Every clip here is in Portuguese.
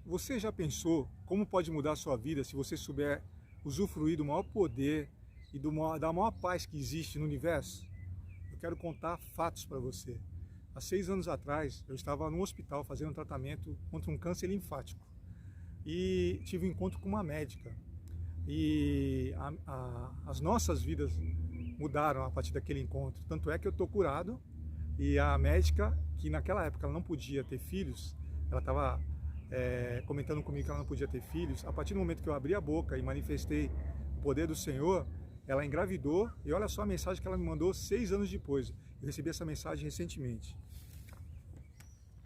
Você já pensou como pode mudar a sua vida se você souber usufruir do maior poder e da maior paz que existe no universo? Eu quero contar fatos para você. Há 6 anos atrás, eu estava no hospital fazendo um tratamento contra um câncer linfático e tive um encontro com uma médica. E as nossas vidas mudaram a partir daquele encontro. Tanto é que eu estou curado e a médica, que naquela época ela não podia ter filhos, ela estava comentando comigo que ela não podia ter filhos. A partir do momento que eu abri a boca e manifestei o poder do Senhor, ela engravidou. E olha só a mensagem que ela me mandou 6 anos depois. Eu recebi essa mensagem recentemente.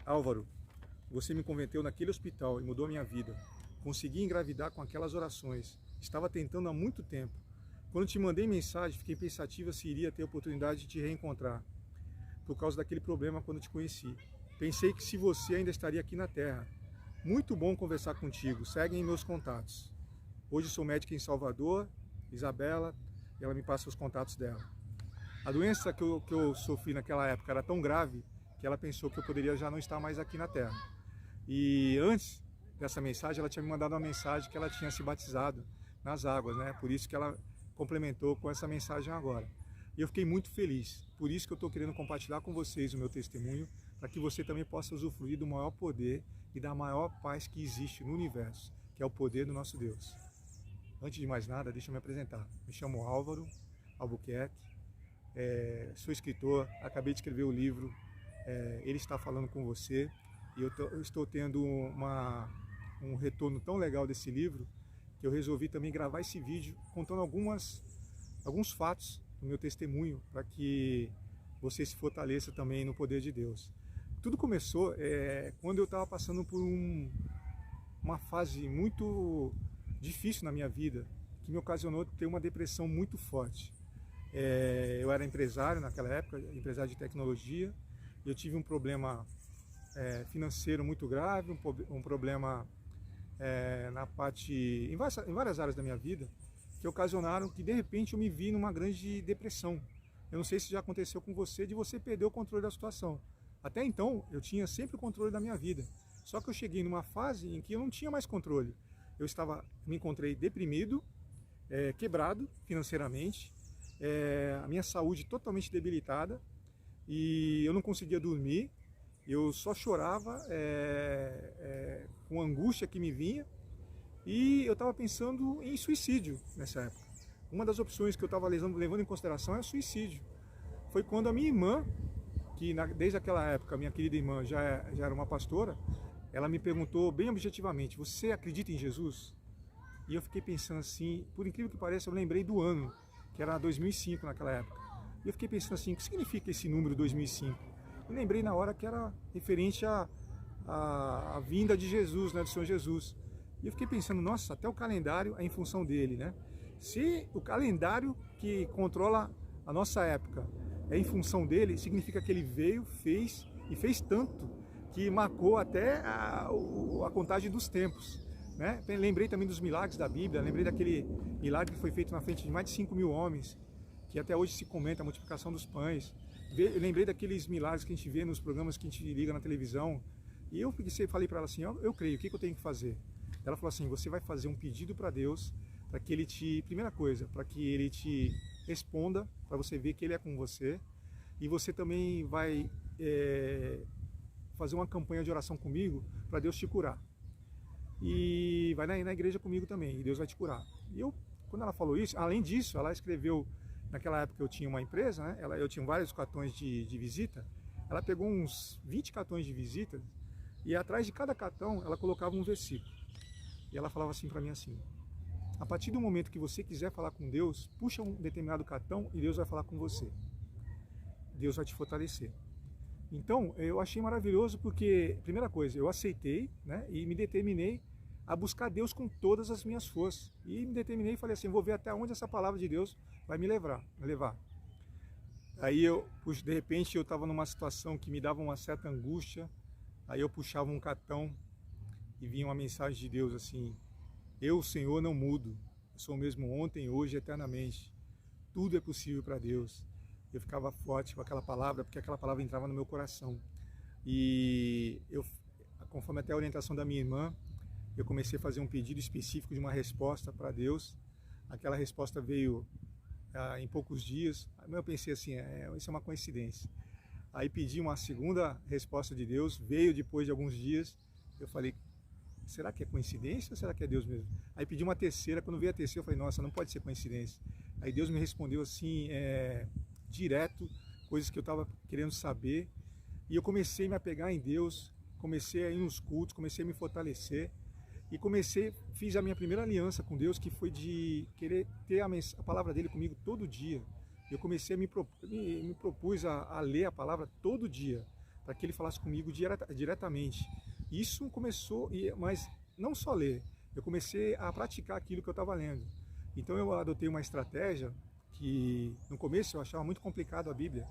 Álvaro, você me converteu naquele hospital e mudou a minha vida. Consegui engravidar com aquelas orações. Estava tentando há muito tempo. Quando te mandei mensagem, fiquei pensativa se iria ter a oportunidade de te reencontrar, por causa daquele problema quando te conheci. Pensei que se você ainda estaria aqui na Terra. Muito bom conversar contigo. Seguem meus contatos. Hoje sou médica em Salvador, Isabela, e ela me passa os contatos dela. A doença que eu sofri naquela época era tão grave que ela pensou que eu poderia já não estar mais aqui na Terra. E antes dessa mensagem, ela tinha me mandado uma mensagem que ela tinha se batizado nas águas, né? Por isso que ela complementou com essa mensagem agora. E eu fiquei muito feliz. Por isso que eu estou querendo compartilhar com vocês o meu testemunho, para que você também possa usufruir do maior poder e da maior paz que existe no universo, que é o poder do nosso Deus. Antes de mais nada, deixa eu me apresentar. Me chamo Álvaro Albuquerque, sou escritor, acabei de escrever o livro Ele Está Falando Com Você, e eu estou tendo um retorno tão legal desse livro, que eu resolvi também gravar esse vídeo contando alguns fatos do meu testemunho, para que você se fortaleça também no poder de Deus. Tudo começou quando eu estava passando por uma fase muito difícil na minha vida, que me ocasionou ter uma depressão muito forte. Eu era empresário naquela época, empresário de tecnologia, e eu tive um problema financeiro muito grave, um problema em várias áreas da minha vida, que ocasionaram que de repente eu me vi numa grande depressão. Eu não sei se já aconteceu com você, de você perder o controle da situação. Até então eu tinha sempre o controle da minha vida, só que eu cheguei numa fase em que eu não tinha mais controle. Me encontrei deprimido, quebrado financeiramente, a minha saúde totalmente debilitada, e eu não conseguia dormir. Eu só chorava com a angústia que me vinha, e eu estava pensando em suicídio nessa época. Uma das opções que eu estava levando em consideração é suicídio. Foi quando a minha irmã, que desde aquela época, minha querida irmã já era uma pastora, ela me perguntou bem objetivamente: você acredita em Jesus? E eu fiquei pensando assim, por incrível que pareça, eu lembrei do ano, que era 2005 naquela época. E eu fiquei pensando assim, o que significa esse número 2005? Eu lembrei na hora que era referente à vinda de Jesus, né, do Senhor Jesus. E eu fiquei pensando, nossa, até o calendário é em função dele, né? Se o calendário que controla a nossa época é em função dele, significa que ele veio, fez tanto que marcou até a contagem dos tempos, né? Lembrei também dos milagres da Bíblia, lembrei daquele milagre que foi feito na frente de mais de 5.000 homens, que até hoje se comenta a multiplicação dos pães. Eu lembrei daqueles milagres que a gente vê nos programas que a gente liga na televisão. E eu falei para ela assim, eu creio, o que eu tenho que fazer? Ela falou assim, você vai fazer um pedido para Deus, para que Ele primeira coisa, para que Ele te responda, para você ver que Ele é com você. E você também vai fazer uma campanha de oração comigo, para Deus te curar. E vai na igreja comigo também, e Deus vai te curar. E quando ela falou isso, além disso, ela escreveu, naquela época eu tinha uma empresa, né? Eu tinha vários cartões de visita, ela pegou uns 20 cartões de visita, e atrás de cada cartão ela colocava um versículo. E ela falava assim para mim assim: a partir do momento que você quiser falar com Deus, puxa um determinado cartão e Deus vai falar com você. Deus vai te fortalecer. Então, eu achei maravilhoso porque, primeira coisa, eu aceitei, né, e me determinei a buscar Deus com todas as minhas forças. E me determinei e falei assim, vou ver até onde essa palavra de Deus vai me levar. Aí de repente eu estava numa situação que me dava uma certa angústia, aí eu puxava um cartão e vinha uma mensagem de Deus assim: eu, Senhor, não mudo, eu sou o mesmo ontem, hoje e eternamente. Tudo é possível para Deus. Eu ficava forte com aquela palavra, porque aquela palavra entrava no meu coração. E conforme até a orientação da minha irmã, eu comecei a fazer um pedido específico de uma resposta para Deus. Aquela resposta veio em poucos dias. Eu pensei assim, isso é uma coincidência. Aí pedi uma segunda resposta de Deus, veio depois de alguns dias. Eu falei, será que é coincidência ou será que é Deus mesmo? Aí pedi uma terceira, quando veio a terceira eu falei, nossa, não pode ser coincidência. Aí Deus me respondeu assim, direto, coisas que eu estava querendo saber. E eu comecei a me apegar em Deus, comecei a ir nos cultos, comecei a me fortalecer. E fiz a minha primeira aliança com Deus, que foi de querer ter a palavra dele comigo todo dia. Eu comecei a me propus a ler a palavra todo dia, para que ele falasse comigo diretamente. Isso começou, mas não só ler, eu comecei a praticar aquilo que eu estava lendo. Então eu adotei uma estratégia que no começo eu achava muito complicado a Bíblia.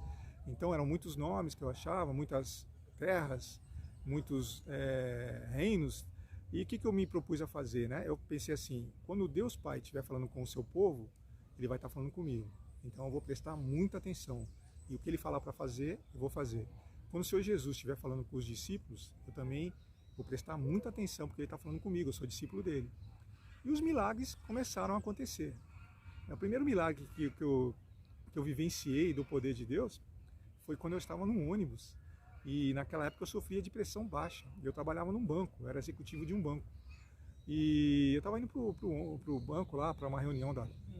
Então eram muitos nomes que eu achava, muitas terras, muitos reinos. E o que eu me propus a fazer, né? Eu pensei assim, quando Deus Pai estiver falando com o seu povo, ele vai estar falando comigo. Então eu vou prestar muita atenção. E o que ele falar para fazer, eu vou fazer. Quando o Senhor Jesus estiver falando com os discípulos, eu também vou prestar muita atenção, porque ele está falando comigo, eu sou discípulo dele. E os milagres começaram a acontecer. O primeiro milagre que eu vivenciei do poder de Deus foi quando eu estava num ônibus. E naquela época eu sofria de pressão baixa. Eu trabalhava num banco, eu era executivo de um banco. E eu estava indo pro banco lá, para uma reunião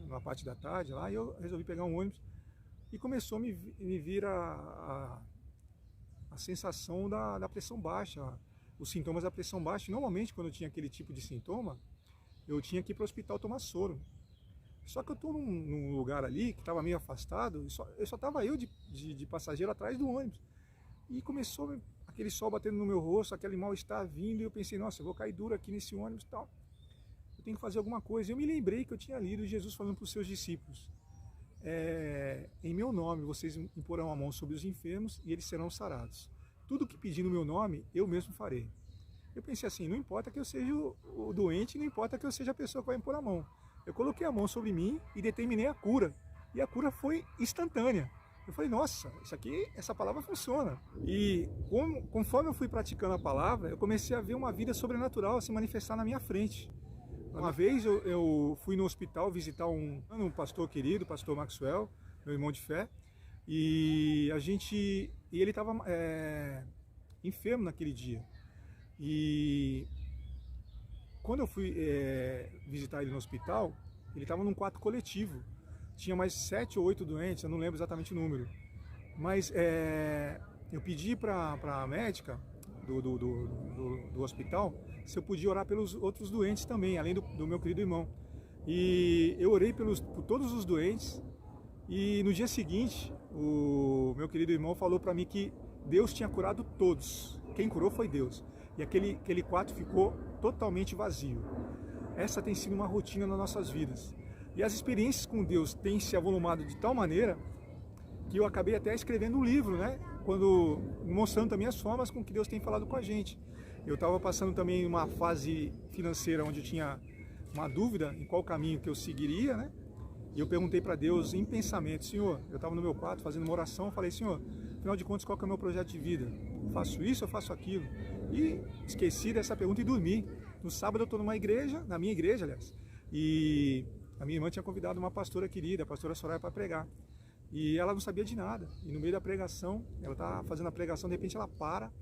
na parte da tarde lá, e eu resolvi pegar um ônibus. E começou a me vir a sensação da pressão baixa, os sintomas da pressão baixa. E normalmente quando eu tinha aquele tipo de sintoma, eu tinha que ir para o hospital tomar soro. Só que eu estou num lugar ali que estava meio afastado, eu só estava de passageiro atrás do ônibus. E começou aquele sol batendo no meu rosto, aquele mal-estar vindo, e eu pensei, nossa, eu vou cair duro aqui nesse ônibus e tal. Eu tenho que fazer alguma coisa. Eu me lembrei que eu tinha lido Jesus falando para os seus discípulos, em meu nome vocês imporão a mão sobre os enfermos e eles serão sarados. Tudo que pedir no meu nome, eu mesmo farei. Eu pensei assim, não importa que eu seja o doente, não importa que eu seja a pessoa que vai impor a mão. Eu coloquei a mão sobre mim e determinei a cura. E a cura foi instantânea. Eu falei, nossa, essa palavra funciona. E conforme eu fui praticando a palavra, eu comecei a ver uma vida sobrenatural se manifestar na minha frente. Uma vez eu fui no hospital visitar um pastor querido, pastor Maxwell, meu irmão de fé, e ele estava enfermo naquele dia. E quando eu fui visitar ele no hospital, ele estava num quarto coletivo. Tinha mais 7 ou 8 doentes, eu não lembro exatamente o número. Mas eu pedi para a médica do hospital se eu podia orar pelos outros doentes também, além do meu querido irmão. E eu orei por todos os doentes. E no dia seguinte, o meu querido irmão falou para mim que Deus tinha curado todos. Quem curou foi Deus. E aquele quarto ficou totalmente vazio. Essa tem sido uma rotina nas nossas vidas. E as experiências com Deus têm se avolumado de tal maneira que eu acabei até escrevendo um livro, né? Mostrando também as formas com que Deus tem falado com a gente. Eu estava passando também uma fase financeira onde eu tinha uma dúvida em qual caminho que eu seguiria, né? E eu perguntei para Deus em pensamento, Senhor, eu estava no meu quarto fazendo uma oração, eu falei, Senhor, afinal de contas, qual que é o meu projeto de vida? Eu faço isso, eu faço aquilo? E esqueci dessa pergunta e dormi. No sábado eu estou numa igreja, na minha igreja, aliás, e a minha irmã tinha convidado uma pastora querida, a pastora Soraya, para pregar. E ela não sabia de nada. E no meio da pregação, ela está fazendo a pregação, de repente ela para,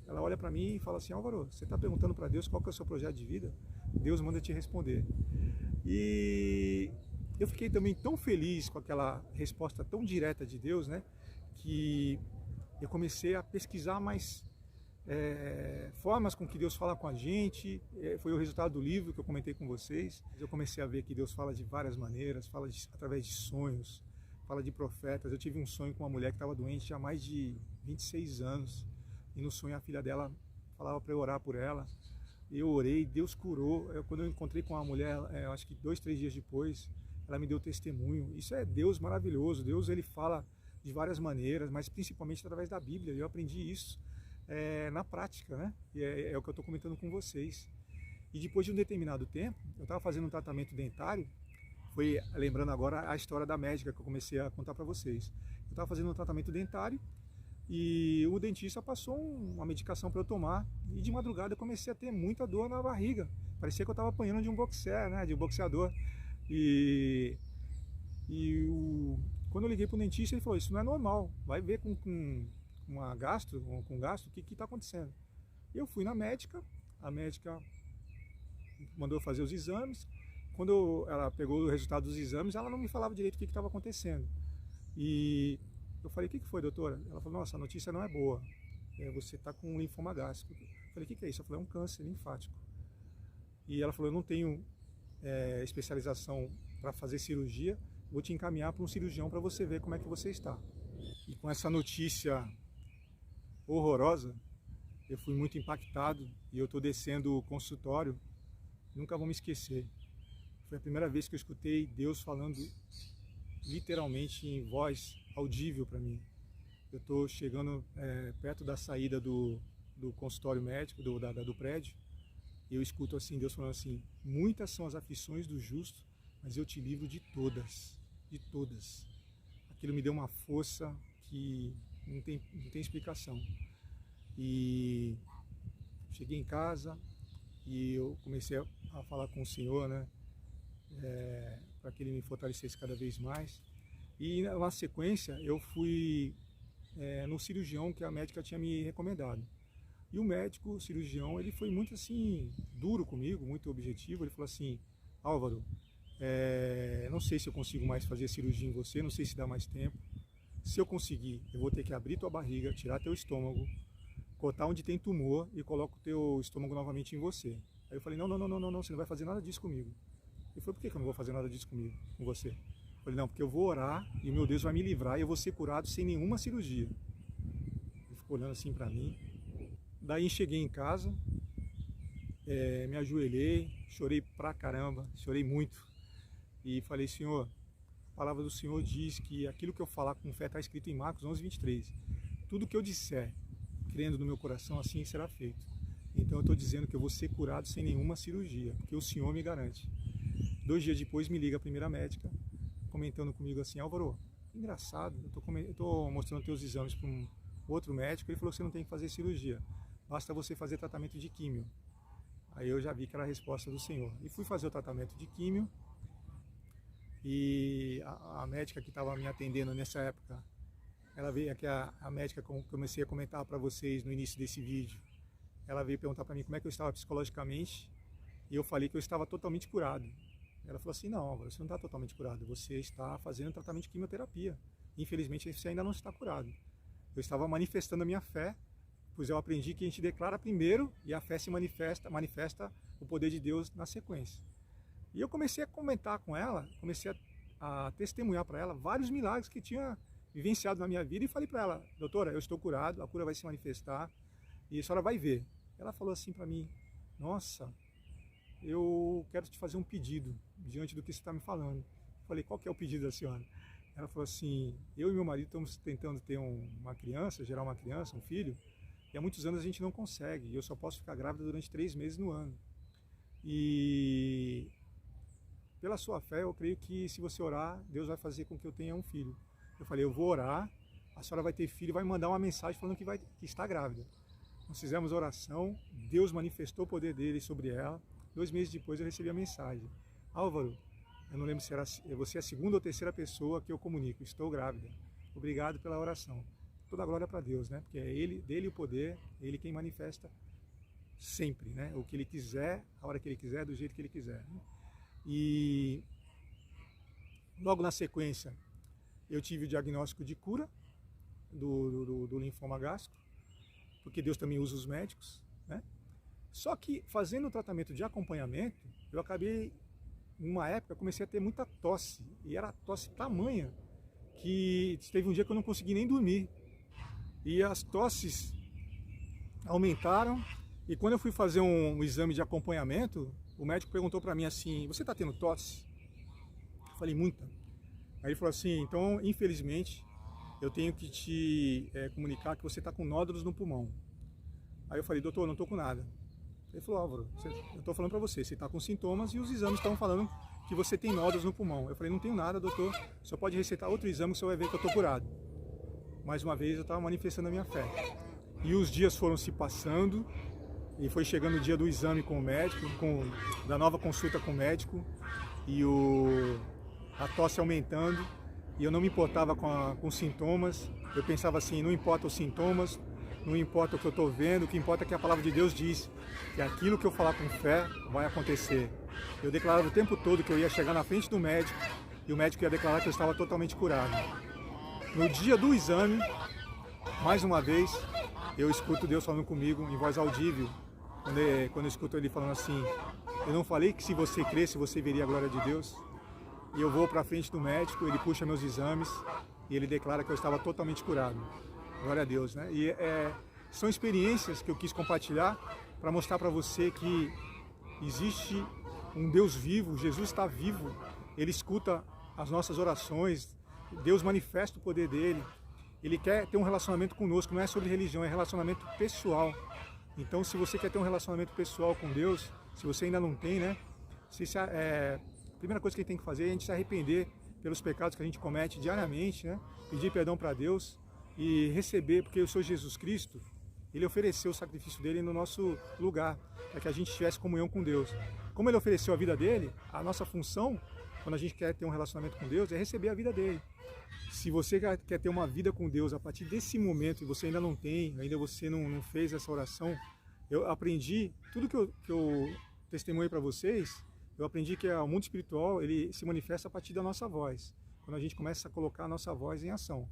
ela olha para mim e fala assim, Álvaro, você está perguntando para Deus qual que é o seu projeto de vida? Deus manda te responder. E eu fiquei também tão feliz com aquela resposta tão direta de Deus, né? Que eu comecei a pesquisar mais formas com que Deus fala com a gente. Foi o resultado do livro que eu comentei com vocês. Eu comecei a ver que Deus fala de várias maneiras, fala através de sonhos, fala de profetas. Eu tive um sonho com uma mulher que estava doente há mais de 26 anos, e no sonho a filha dela falava para eu orar por ela. Eu orei, Deus curou. Quando eu encontrei com a mulher, acho que 2, 3 dias depois, ela me deu testemunho. Isso é Deus maravilhoso. Deus, ele fala de várias maneiras, mas principalmente através da Bíblia. Eu aprendi isso na prática, né? E é o que eu estou comentando com vocês. E depois de um determinado tempo, eu estava fazendo um tratamento dentário. Foi lembrando agora a história da médica que eu comecei a contar para vocês. Eu estava fazendo um tratamento dentário E o dentista passou uma medicação para eu tomar. E de madrugada eu comecei a ter muita dor na barriga. Parecia que eu estava apanhando de um boxer, né? De um boxeador. E quando eu liguei para o dentista, ele falou, isso não é normal. Vai ver com gastro, o que está acontecendo. Eu fui na médica, a médica mandou eu fazer os exames. Quando ela pegou o resultado dos exames, ela não me falava direito o que estava acontecendo. E eu falei, o que foi, doutora? Ela falou, nossa, a notícia não é boa. Você está com um linfoma gástrico. Eu falei, o que é isso? Eu falei, é um câncer linfático. E ela falou, eu não tenho especialização para fazer cirurgia, vou te encaminhar para um cirurgião para você ver como é que você está. E com essa notícia horrorosa, eu fui muito impactado e eu estou descendo o consultório, nunca vou me esquecer. Foi a primeira vez que eu escutei Deus falando literalmente em voz audível para mim. Eu estou chegando perto da saída do consultório médico, do prédio, e eu escuto assim, Deus falando assim, muitas são as aflições do justo, mas eu te livro de todas, de todas. Aquilo me deu uma força que não tem explicação. E cheguei em casa e eu comecei a falar com o Senhor, né? Para que Ele me fortalecesse cada vez mais. E na sequência eu fui no cirurgião que a médica tinha me recomendado. E o médico, o cirurgião, ele foi muito assim, duro comigo, muito objetivo. Ele falou assim, Álvaro, não sei se eu consigo mais fazer cirurgia em você, não sei se dá mais tempo. Se eu conseguir, eu vou ter que abrir tua barriga, tirar teu estômago, cortar onde tem tumor e coloco o teu estômago novamente em você. Aí eu falei, não, você não vai fazer nada disso comigo. Ele falou, por que eu não vou fazer nada disso comigo, com você? Eu falei, não, porque eu vou orar e o meu Deus vai me livrar e eu vou ser curado sem nenhuma cirurgia. Ele ficou olhando assim para mim. Daí cheguei em casa, me ajoelhei, chorei pra caramba, chorei muito. E falei, Senhor, a palavra do Senhor diz que aquilo que eu falar com fé está escrito em Marcos 11:23. Tudo que eu disser, crendo no meu coração, assim será feito. Então eu estou dizendo que eu vou ser curado sem nenhuma cirurgia, porque o Senhor me garante. 2 dias depois me liga a primeira médica, comentando comigo assim, Álvaro, engraçado, eu estou mostrando teus exames para um outro médico, ele falou que você não tem que fazer cirurgia, basta você fazer tratamento de químio. Aí eu já vi que era a resposta do Senhor. E fui fazer o tratamento de químio, e a médica que estava me atendendo nessa época, ela veio aqui, a médica que eu comecei a comentar para vocês no início desse vídeo, ela veio perguntar para mim como é que eu estava psicologicamente, e eu falei que eu estava totalmente curado. Ela falou assim, não, você não está totalmente curado, você está fazendo tratamento de quimioterapia. Infelizmente você ainda não está curado. Eu estava manifestando a minha fé, pois eu aprendi que a gente declara primeiro e a fé se manifesta o poder de Deus na sequência. E eu comecei a comentar com ela, comecei a testemunhar para ela vários milagres que tinha vivenciado na minha vida e falei para ela, doutora, eu estou curado, a cura vai se manifestar e a senhora vai ver. Ela falou assim para mim, nossa, eu quero te fazer um pedido diante do que você está me falando. Eu falei, qual que é o pedido da senhora? Ela falou assim, eu e meu marido estamos tentando ter uma criança, gerar uma criança, um filho, e há muitos anos a gente não consegue, e eu só posso ficar grávida durante 3 meses no ano. E pela sua fé, eu creio que se você orar, Deus vai fazer com que eu tenha um filho. Eu falei, eu vou orar, a senhora vai ter filho e vai mandar uma mensagem falando que está grávida. Nós fizemos oração, Deus manifestou o poder dele sobre ela. 2 meses depois eu recebi a mensagem. Álvaro, eu não lembro se você é a 2ª ou 3ª pessoa que eu comunico, estou grávida. Obrigado pela oração. Toda a glória para Deus, né? Porque é dele o poder, é Ele quem manifesta sempre, né? O que Ele quiser, a hora que Ele quiser, do jeito que Ele quiser. Né? E logo na sequência eu tive o diagnóstico de cura do linfoma gástrico, porque Deus também usa os médicos, né? Só que fazendo o tratamento de acompanhamento, eu acabei, numa época, comecei a ter muita tosse, e era tosse tamanha, que teve um dia que eu não consegui nem dormir, e as tosses aumentaram, e quando eu fui fazer um exame de acompanhamento, o médico perguntou para mim assim, você está tendo tosse? Eu falei, muita. Aí ele falou assim, então, infelizmente, eu tenho que te comunicar que você está com nódulos no pulmão. Aí eu falei, doutor, não estou com nada. Ele falou, Álvaro, eu estou falando para você está com sintomas e os exames estão falando que você tem nódulos no pulmão. Eu falei, não tenho nada, doutor, só pode receitar outro exame que você vai ver que eu estou curado. mais uma vez eu estava manifestando a minha fé. E os dias foram se passando, e foi chegando o dia do exame com o médico, da nova consulta com o médico, e a tosse aumentando, e eu não me importava com os sintomas. Eu pensava assim, não importa os sintomas, não importa o que eu estou vendo, o que importa é que a palavra de Deus diz que aquilo que eu falar com fé vai acontecer. Eu declarava o tempo todo que eu ia chegar na frente do médico, e o médico ia declarar que eu estava totalmente curado. No dia do exame, mais uma vez, eu escuto Deus falando comigo em voz audível, quando eu escuto Ele falando assim, eu não falei que se você cresce, você veria a glória de Deus? E eu vou para frente do médico, ele puxa meus exames e ele declara que eu estava totalmente curado. Glória a Deus, né? E são experiências que eu quis compartilhar para mostrar para você que existe um Deus vivo, Jesus está vivo, Ele escuta as nossas orações, Deus manifesta o poder dEle, Ele quer ter um relacionamento conosco, não é sobre religião, é relacionamento pessoal. Então, se você quer ter um relacionamento pessoal com Deus, se você ainda não tem, né? A primeira coisa que a gente tem que fazer é a gente se arrepender pelos pecados que a gente comete diariamente, né? Pedir perdão para Deus e receber, porque o Senhor Jesus Cristo, Ele ofereceu o sacrifício dele no nosso lugar, para que a gente tivesse comunhão com Deus. Como Ele ofereceu a vida dele, a nossa função, quando a gente quer ter um relacionamento com Deus, é receber a vida dele. Se você quer ter uma vida com Deus a partir desse momento e você ainda não tem, ainda você não fez essa oração, eu aprendi, tudo que eu testemunhei para vocês, eu aprendi que o mundo espiritual ele se manifesta a partir da nossa voz, quando a gente começa a colocar a nossa voz em ação.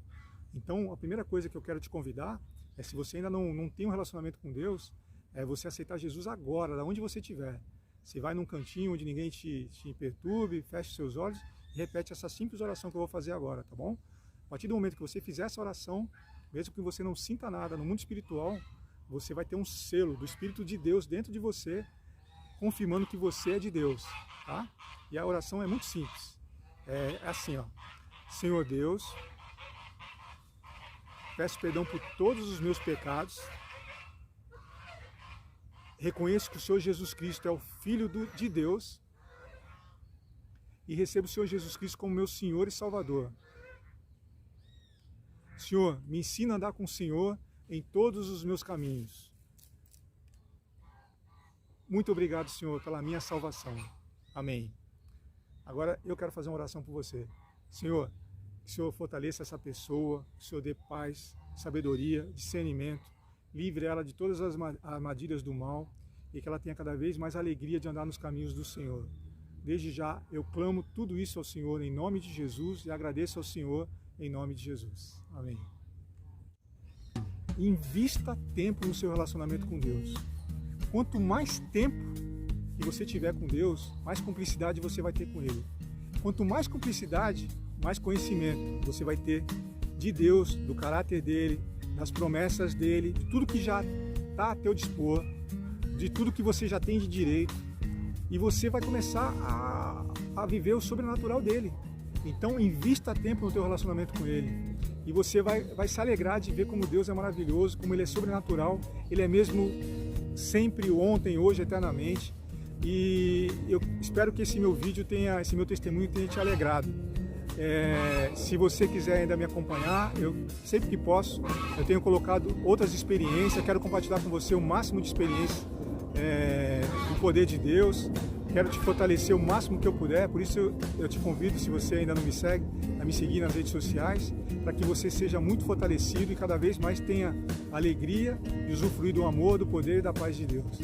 Então, a primeira coisa que eu quero te convidar é, se você ainda não tem um relacionamento com Deus, é você aceitar Jesus agora, da onde você estiver. Você vai num cantinho onde ninguém te perturbe, feche seus olhos e repete essa simples oração que eu vou fazer agora, tá bom? A partir do momento que você fizer essa oração, mesmo que você não sinta nada no mundo espiritual, você vai ter um selo do Espírito de Deus dentro de você, confirmando que você é de Deus, tá? E a oração é muito simples. É assim, ó. Senhor Deus, peço perdão por todos os meus pecados. Reconheço que o Senhor Jesus Cristo é o Filho de Deus e recebo o Senhor Jesus Cristo como meu Senhor e Salvador. Senhor, me ensina a andar com o Senhor em todos os meus caminhos. Muito obrigado, Senhor, pela minha salvação. Amém. Agora eu quero fazer uma oração por você. Senhor, que o Senhor fortaleça essa pessoa, que o Senhor dê paz, sabedoria, discernimento, livre ela de todas as armadilhas do mal e que ela tenha cada vez mais alegria de andar nos caminhos do Senhor. Desde já eu clamo tudo isso ao Senhor em nome de Jesus e agradeço ao Senhor em nome de Jesus. Amém. Invista tempo no seu relacionamento com Deus. Quanto mais tempo que você tiver com Deus, mais cumplicidade você vai ter com Ele. Quanto mais cumplicidade, mais conhecimento você vai ter de Deus, do caráter dEle, das promessas dEle, de tudo que já está a teu dispor, de tudo que você já tem de direito. E você vai começar a viver o sobrenatural dEle. Então, invista tempo no teu relacionamento com Ele. E você vai se alegrar de ver como Deus é maravilhoso, como Ele é sobrenatural. Ele é mesmo sempre, ontem, hoje, eternamente. E eu espero que esse meu vídeo esse meu testemunho tenha te alegrado. Se você quiser ainda me acompanhar, eu sempre que posso, eu tenho colocado outras experiências, quero compartilhar com você o máximo de experiência do poder de Deus. Quero te fortalecer o máximo que eu puder, por isso eu te convido, se você ainda não me segue, a me seguir nas redes sociais, para que você seja muito fortalecido e cada vez mais tenha alegria e usufruir do amor, do poder e da paz de Deus.